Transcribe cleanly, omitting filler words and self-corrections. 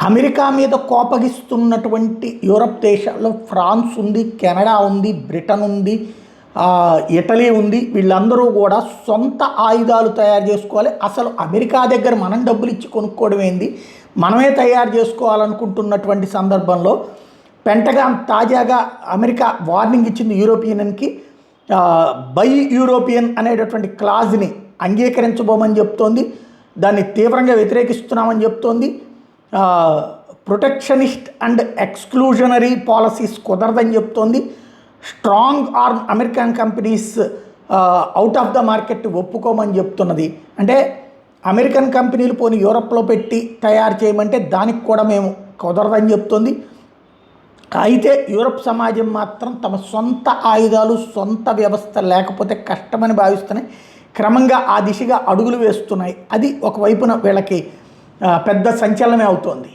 America మీద కోపగిస్తున్నటువంటి Europe దేశాల్లో France ఉంది, కెనడా ఉంది, బ్రిటన్ ఉంది, ఇటలీ ఉంది. వీళ్ళందరూ కూడా సొంత ఆయుధాలు తయారు చేసుకోవాలి. అసలు అమెరికా దగ్గర మనం డబ్బులు ఇచ్చి కొనుక్కోవడం ఏంది, మనమే తయారు చేసుకోవాలనుకుంటున్నటువంటి సందర్భంలో పెంటగాన్ తాజాగా అమెరికా వార్నింగ్ ఇచ్చింది యూరోపియన్కి. బై యూరోపియన్ అనేటటువంటి క్లాజ్ని అంగీకరించబోమని చెప్తోంది. దాన్ని తీవ్రంగా వ్యతిరేకిస్తున్నామని చెప్తోంది. ప్రొటెక్షనిస్ట్ అండ్ ఎక్స్క్లూజనరీ పాలసీస్ కుదరదని చెప్తోంది. Strong arm American companies out of the market ఒప్పుకోమని చెప్తున్నది. అంటే అమెరికన్ కంపెనీలు పోని యూరప్లో పెట్టి తయారు చేయమంటే దానికి కూడా మేము కుదరదని చెప్తోంది. అయితే యూరప్ సమాజం మాత్రం తమ సొంత ఆయుధాలు, సొంత వ్యవస్థ లేకపోతే కష్టమని భావిస్తున్నాయి. క్రమంగా ఆ దిశగా అడుగులు వేస్తున్నాయి. అది ఒకవైపున వీళ్ళకి పెద్ద సంచలనమే అవుతోంది.